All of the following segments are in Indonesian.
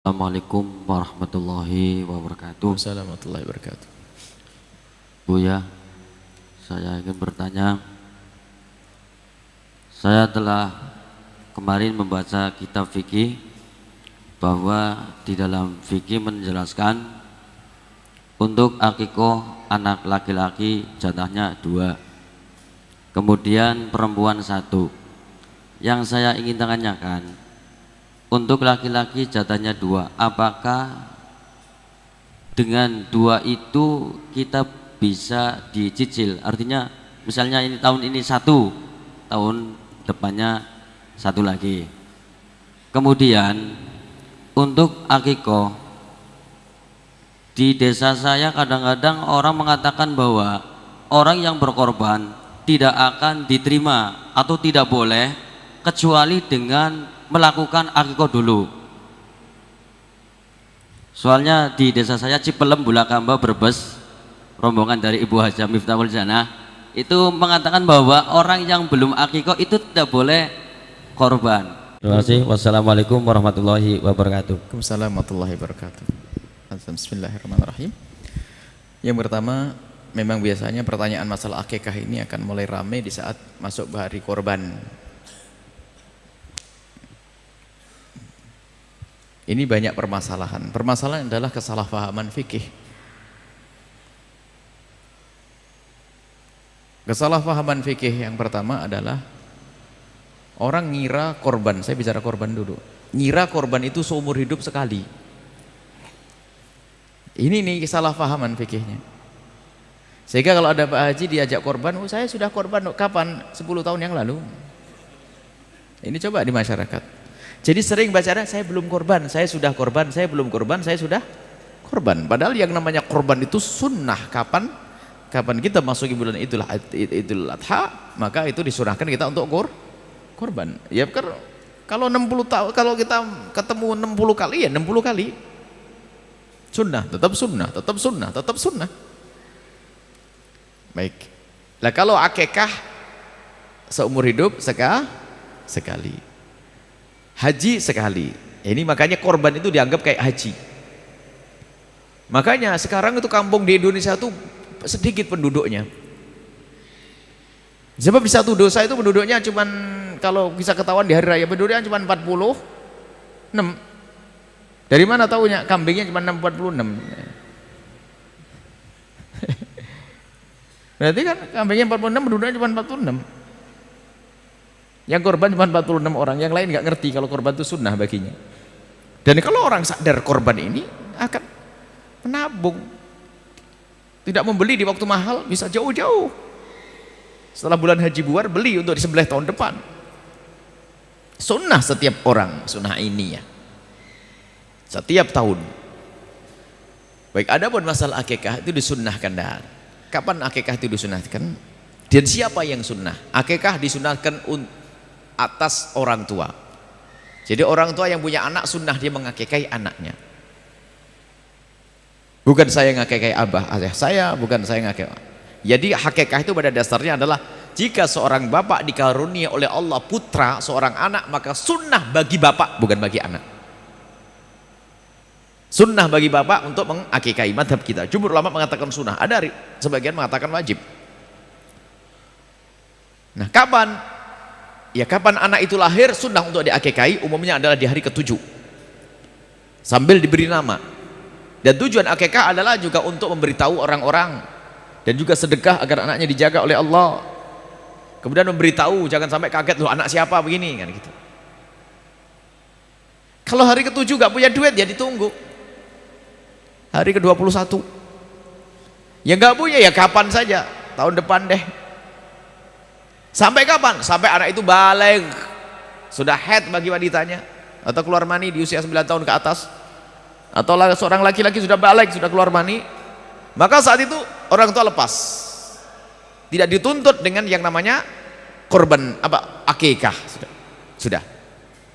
Assalamualaikum warahmatullahi wabarakatuh. Assalamualaikum warahmatullahi wabarakatuh. Buya, saya ingin bertanya. Saya telah kemarin membaca kitab fikih bahwa di dalam fikih menjelaskan untuk akikoh anak laki-laki jatahnya 2, kemudian perempuan 1. Yang saya ingin tanyakan, untuk laki-laki jatahnya 2, apakah dengan 2 itu kita bisa dicicil? Artinya misalnya ini tahun ini 1, tahun depannya 1 lagi. Kemudian untuk akikoh, di desa saya kadang-kadang orang mengatakan bahwa orang yang berkorban tidak akan diterima atau tidak boleh kecuali dengan melakukan akikoh dulu. Soalnya di desa saya Cipelem, Bulakamba, Brebes, rombongan dari Ibu Hajah Miftahul Janah itu mengatakan bahwa orang yang belum akikoh itu tidak boleh korban. Terima kasih. Wassalamualaikum warahmatullahi wabarakatuh. Waalaikumsalam warahmatullahi wabarakatuh. Bismillahirrahmanirrahim. Yang pertama, memang biasanya pertanyaan masalah akikah ini akan mulai ramai di saat masuk hari korban. Ini banyak permasalahan. Permasalahan adalah kesalahpahaman fikih. Kesalahpahaman fikih yang pertama adalah orang ngira korban, saya bicara korban dulu. Ngira korban itu seumur hidup sekali. Ini nih kesalahpahaman fikihnya. Sehingga kalau ada Pak Haji diajak korban, oh saya sudah korban, kapan? 10 tahun yang lalu. Ini coba di masyarakat. Jadi sering baca, saya belum korban, saya sudah korban, saya belum korban, saya sudah korban. Padahal yang namanya korban itu sunnah. Kapan kita masuki bulan Idul Adha, maka itu disunahkan kita untuk korban. Ya kalau 60 tahun, kalau kita ketemu 60 kali ya 60 kali. Sunnah, tetap sunnah, tetap sunnah, tetap sunnah. Baik. Lah kalau akikah seumur hidup sekali. Haji sekali. Ini makanya korban itu dianggap kayak haji. Makanya sekarang itu kampung di Indonesia itu sedikit penduduknya. Sebab di satu dosa itu penduduknya cuman, kalau bisa ketahuan di hari raya penduduknya cuma 46. Dari mana tahunya? Kambingnya cuma 46. Berarti kan kambingnya 46, penduduknya cuma 46. Yang korban cuma 46 orang, yang lain nggak ngerti kalau korban itu sunnah baginya. Dan kalau orang sadar korban ini akan menabung, tidak membeli di waktu mahal, bisa jauh-jauh. Setelah bulan haji buar, beli untuk disembelih tahun depan. Sunnah setiap orang, sunnah ini ya. Setiap tahun. Baik, ada pun masalah akikah itu disunnahkan dah. Kapan akikah itu disunnahkan? Dan siapa yang sunnah? Akikah disunnahkan atas orang tua. Jadi orang tua yang punya anak sunnah dia mengakikahi anaknya. Bukan saya ngakikahi abah ayah saya, bukan saya ngakikahi. Jadi hakikah itu pada dasarnya adalah jika seorang bapak dikarunia oleh Allah putra, seorang anak, maka sunnah bagi bapak, bukan bagi anak. Sunnah bagi bapak untuk mengakikahi. Madhab kita, jumhur ulama mengatakan sunnah, ada sebagian mengatakan wajib. Nah, kapan? Ya kapan anak itu lahir, sunnah untuk diakikahi umumnya adalah di hari ke-7 sambil diberi nama. Dan tujuan akikah adalah juga untuk memberitahu orang-orang dan juga sedekah agar anaknya dijaga oleh Allah. Kemudian memberitahu, jangan sampai kaget, loh anak siapa begini kan gitu. Kalau hari ke-7 gak punya duit ya ditunggu hari ke-21. Ya gak punya ya kapan saja, tahun depan deh. Sampai kapan? Sampai anak itu baligh, sudah haid bagi wanitanya, atau keluar mani di usia 9 tahun ke atas, atau seorang laki-laki sudah baligh, sudah keluar mani, maka saat itu orang tua lepas, tidak dituntut dengan yang namanya korban akikah. Sudah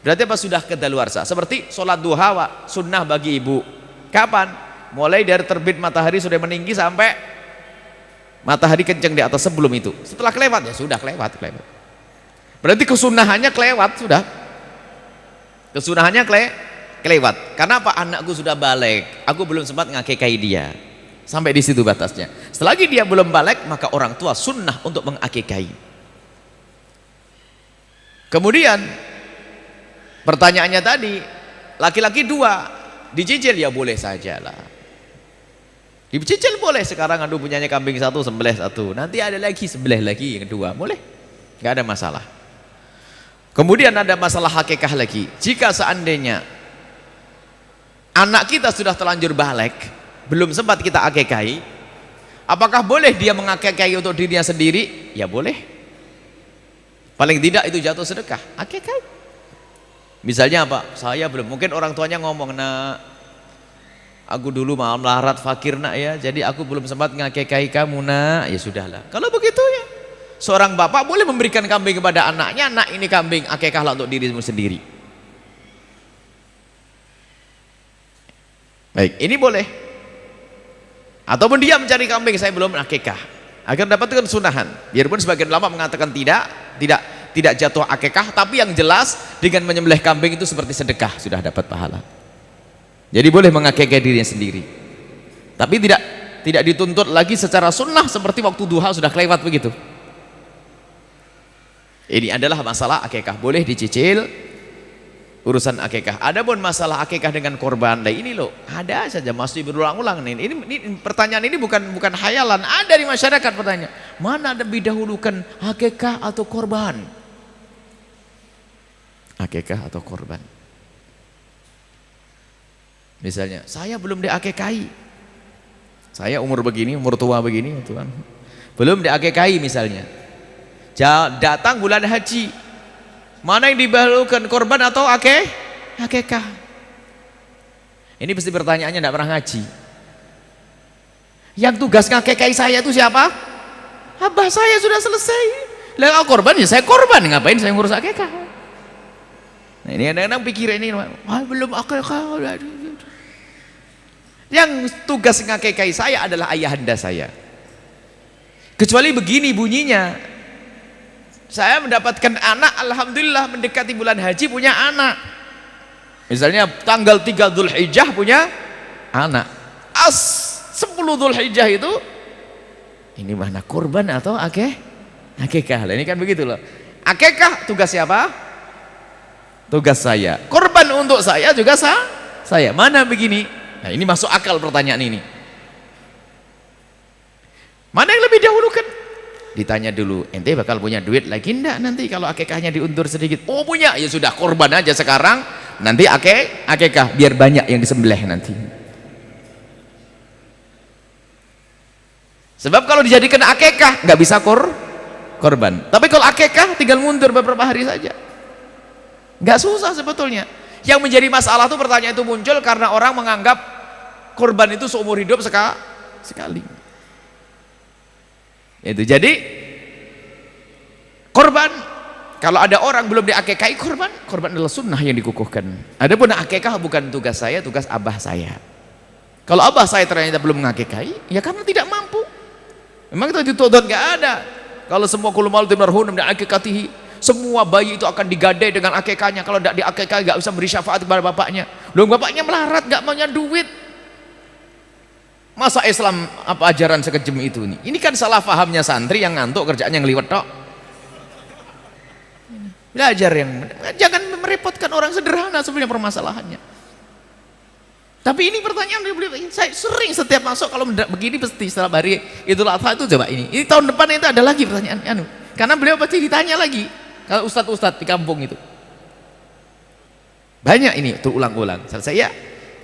berarti apa? Sudah kedaluarsa. Seperti sholat duha sunnah bagi ibu. Kapan? Mulai dari terbit matahari sudah meninggi sampai matahari kencang di atas, sebelum itu. Setelah kelewat ya sudah kelewat. Berarti kesunahannya kelewat sudah. Kesunahannya kelewat. Karena apa? Anakku sudah balik, aku belum sempat ngakikahi dia. Sampai di situ batasnya. Selagi dia belum balik, maka orang tua sunnah untuk mengakikahi. Kemudian pertanyaannya tadi, laki-laki 2 dicicil, ya boleh saja lah. Dicicil boleh. Sekarang aduh punyanya kambing 1, sembelih 1, nanti ada lagi sembelih lagi yang kedua, boleh, nggak ada masalah. Kemudian ada masalah hakikah lagi. Jika seandainya anak kita sudah terlanjur balik, belum sempat kita akikahi, apakah boleh dia mengakikahi untuk dirinya sendiri? Ya boleh. Paling tidak itu jatuh sedekah, akikahi. Misalnya apa? Saya belum, mungkin orang tuanya ngomong, nak, aku dulu melarat fakir nak ya, jadi aku belum sempat ngakikahi kamu nak. Ya sudahlah, kalau begitu ya seorang bapak boleh memberikan kambing kepada anaknya, nak ini kambing, akikahlah untuk dirimu sendiri. Baik, ini boleh. Ataupun dia mencari kambing, saya belum akikah, agar dapatkan sunahan. Biarpun sebagian ulama mengatakan tidak jatuh akikah, tapi yang jelas dengan menyembelih kambing itu seperti sedekah, sudah dapat pahala. Jadi boleh mengakikah dirinya sendiri, tapi tidak dituntut lagi secara sunnah seperti waktu duha sudah kelewat begitu. Ini adalah masalah akikah, boleh dicicil urusan akikah. Adapun masalah akikah dengan korban, nah ini loh ada saja masih berulang-ulang nih. Ini pertanyaan ini bukan hayalan, ada di masyarakat pertanyaan, mana lebih dahulukan akikah atau korban? Akikah atau korban? Misalnya saya belum diakikahi, saya umur begini, umur tua begini Tuhan, belum diakikahi misalnya, datang bulan haji, mana yang didahulukan, korban atau akikah? Ini pasti pertanyaannya tidak pernah ngaji. Yang tugas ngakikahi saya itu siapa? Abah saya sudah selesai. Lah korban ya saya korban, ngapain saya ngurus akikah? Nah ini kadang-kadang pikir ini, belum akikah. Yang tugas ngakikahi saya adalah ayahanda saya. Kecuali begini bunyinya, saya mendapatkan anak, alhamdulillah mendekati bulan haji punya anak. Misalnya tanggal 3 Dzulhijjah punya anak. 10 Dzulhijjah itu ini mana kurban atau akikah? Ini kan begitu loh. Akikah tugas siapa? Tugas saya. Kurban untuk saya juga saya. Mana begini? Nah, ini masuk akal pertanyaan ini. Mana yang lebih dahulukan? Ditanya dulu, ente bakal punya duit lagi enggak nanti kalau akikahnya diundur sedikit? Oh punya, ya sudah korban aja sekarang, nanti akikah biar banyak yang disembelih nanti. Sebab kalau dijadikan akikah nggak bisa korban, tapi kalau akikah tinggal mundur beberapa hari saja, nggak susah sebetulnya. Yang menjadi masalah tuh pertanyaan itu muncul karena orang menganggap korban itu seumur hidup sekali. Itu jadi korban, kalau ada orang belum diakikahi, korban adalah sunnah yang dikukuhkan. Adapun akikah bukan tugas saya, tugas abah saya. Kalau abah saya ternyata belum mengakikahi, ya karena tidak mampu. Memang itu dituntut, nggak ada. Kalau semua kullu mauludin marhunun bi'akikatihi, semua bayi itu akan digadai dengan akikahnya. Kalau tidak diakikahi nggak bisa beri syafaat kepada bapaknya. Loh bapaknya melarat, nggak punya duit. Masa Islam apa ajaran sekejam itu nih? Ini kan salah fahamnya santri yang ngantuk kerjaannya ngeliwet tok. Belajar yang jangan merepotkan orang, sederhana sebenarnya permasalahannya. Tapi ini pertanyaan saya sering setiap masuk kalau begini pasti setelah hari Idul Adha itu coba ini tahun depan itu ada lagi pertanyaan karena beliau pasti ditanya lagi kalau ustadz-ustadz di kampung itu. Banyak ini terulang-ulang. Selesai ya.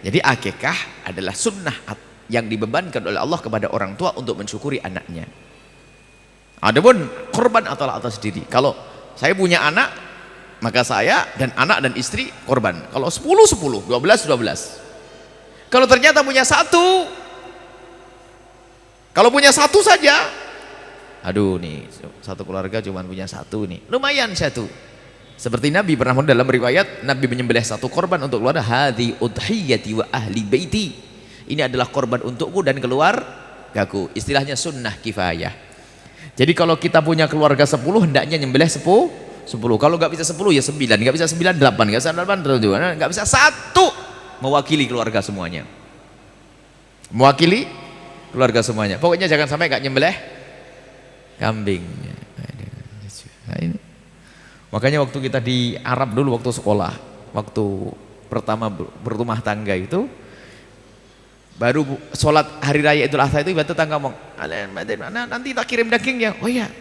Jadi akikah adalah sunnah yang dibebankan oleh Allah kepada orang tua untuk mensyukuri anaknya. Adapun korban adalah atas diri. Kalau saya punya anak, maka saya dan anak dan istri korban. Kalau 10, 12 Kalau ternyata punya satu, kalau punya satu saja, aduh nih satu keluarga cuma punya satu nih, lumayan satu. Seperti Nabi pernah dalam riwayat, Nabi menyembelih satu korban untuk keluarga, hadhi udhiyati wa ahli baiti. Ini adalah korban untukku dan keluargaku. Istilahnya sunnah kifayah. Jadi kalau kita punya keluarga 10, hendaknya nyembelih 10. Kalau nggak bisa 10 ya 9, nggak bisa 9 8, nggak bisa 8 nggak bisa 1. mewakili keluarga semuanya. Mewakili keluarga semuanya. Pokoknya jangan sampai nggak nyembelih kambing. Nah, ini. Makanya waktu kita di Arab dulu waktu sekolah, waktu pertama berumah tangga itu, baru sholat hari raya Idul Adha itu tetangga ngomong, nanti tak kirim dagingnya. Oh iya,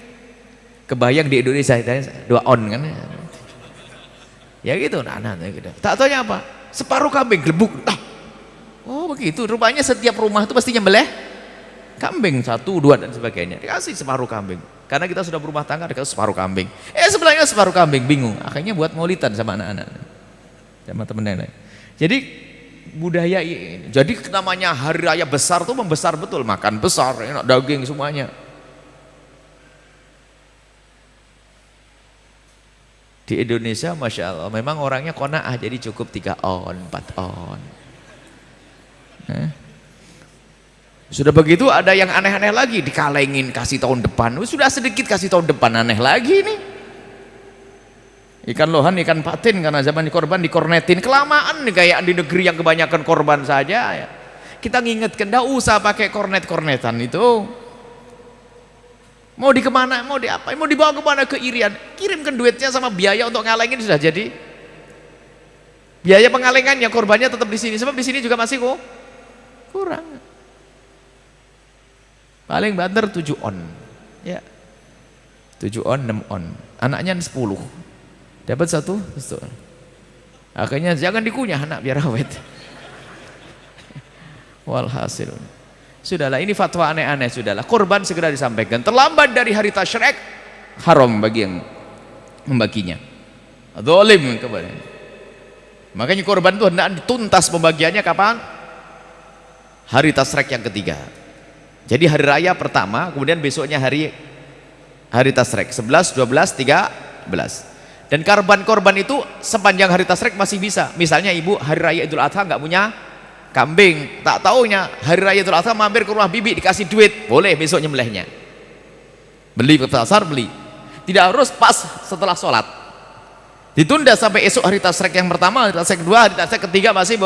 kebayang di Indonesia itu 2 on kan ya gitu. Nah, gitu. Tak taunya apa, separuh kambing gelembung. Oh begitu, rupanya setiap rumah itu pasti nyembelih kambing 1, 2 dan sebagainya, dikasih separuh kambing karena kita sudah berumah tangga, dikasih separuh kambing. Sebelahnya separuh kambing, bingung, akhirnya buat maulidan sama anak-anak sama temen nenek. Jadi budaya ini, jadi namanya hari raya besar tuh membesar betul, makan besar, enak daging semuanya. Di Indonesia Masya Allah memang orangnya qanaah, jadi cukup 3 on 4 on. Sudah begitu ada yang aneh-aneh lagi, dikalengin kasih tahun depan. Sudah sedikit kasih tahun depan, aneh lagi nih. Ikan lohan, ikan patin, karena zaman korban dikornetin, kelamaan nih kayak di negeri yang kebanyakan korban saja ya. Kita ngingetkan, enggak usah pakai kornet-kornetan itu. Mau di kemana, mau di apa, mau dibawa kemana, ke Irian, kirimkan duitnya sama biaya untuk ngalengin sudah jadi. Biaya pengalengannya, korbannya tetap di sini, sebab di sini juga masih kurang. Paling banter 7 on ya, 7 on 6 on, anaknya 10 dapat 1 betul. Akhirnya jangan dikunyah anak biar awet. Walhasil sudahlah, ini fatwa aneh-aneh. Sudahlah, korban segera disampaikan, terlambat dari hari tasyrik haram bagi yang membaginya, zalim kepada. Makanya korban itu hendak dituntas pembagiannya kapan? Hari tasyrik yang ketiga. Jadi hari raya pertama, kemudian besoknya hari tasyrik 11, 12, 13. Dan korban itu sepanjang hari tasyrik masih bisa. Misalnya ibu hari raya Idul Adha nggak punya kambing, tak taunya hari raya Idul Adha mampir ke rumah bibi dikasih duit, boleh besok nyembelihnya. Beli ke pasar, beli. Tidak harus pas setelah sholat. Ditunda sampai esok hari tasyrik yang pertama, hari tasyrik kedua, hari tasyrik ketiga masih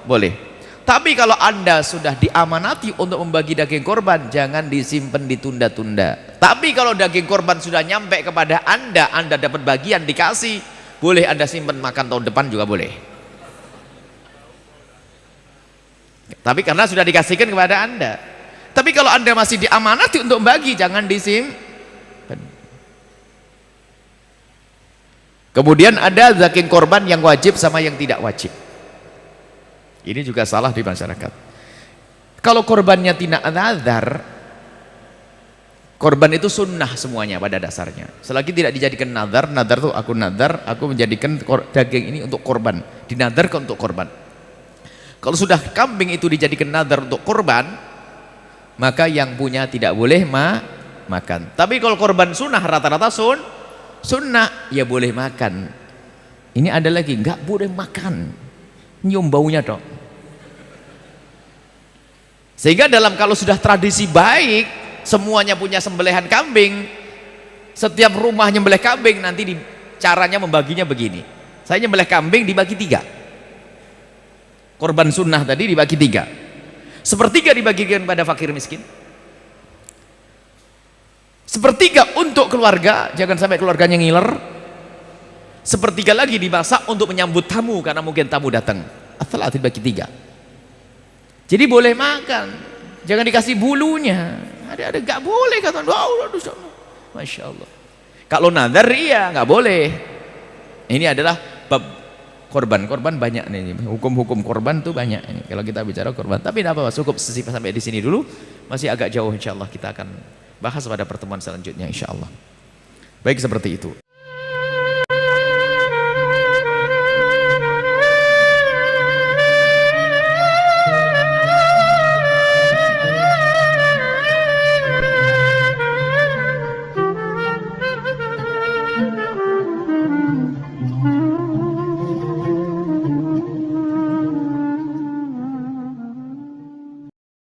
boleh. Tapi kalau Anda sudah diamanati untuk membagi daging korban, jangan disimpan ditunda-tunda. Tapi kalau daging korban sudah nyampe kepada Anda dapat bagian dikasih, boleh Anda simpan makan tahun depan juga boleh. Tapi karena sudah dikasihkan kepada Anda. Tapi kalau Anda masih diamanati untuk membagi, jangan disimpan. Kemudian ada daging korban yang wajib sama yang tidak wajib. Ini juga salah di masyarakat. Kalau korbannya tidak nazar, korban itu sunnah semuanya pada dasarnya. Selagi tidak dijadikan nazar, nazar tuh aku nazar, aku menjadikan daging ini untuk korban, dinadarkan untuk korban. Kalau sudah kambing itu dijadikan nazar untuk korban, maka yang punya tidak boleh makan. Tapi kalau korban sunnah, rata-rata sunnah, ya boleh makan. Ini ada lagi, nggak boleh makan, nyium baunya dong. Sehingga kalau sudah tradisi baik, semuanya punya sembelihan kambing, setiap rumah nyembelih kambing, nanti caranya membaginya begini. Saya nyembelih kambing dibagi 3. Korban sunnah tadi dibagi 3. 1/3 dibagikan pada fakir miskin. 1/3 untuk keluarga, jangan sampai keluarganya ngiler. 1/3 lagi dimasak untuk menyambut tamu karena mungkin tamu datang. Setelah dibagi 3. Jadi boleh makan, jangan dikasih bulunya. Ada nggak boleh kata. Masya Allah. Kalau nazar iya nggak boleh. Ini adalah bab korban banyak nih. Hukum-hukum korban tuh banyak ini. Kalau kita bicara korban, tapi tidak apa-apa. Cukup sampai di sini dulu. Masih agak jauh, insya Allah kita akan bahas pada pertemuan selanjutnya, insya Allah. Baik, seperti itu.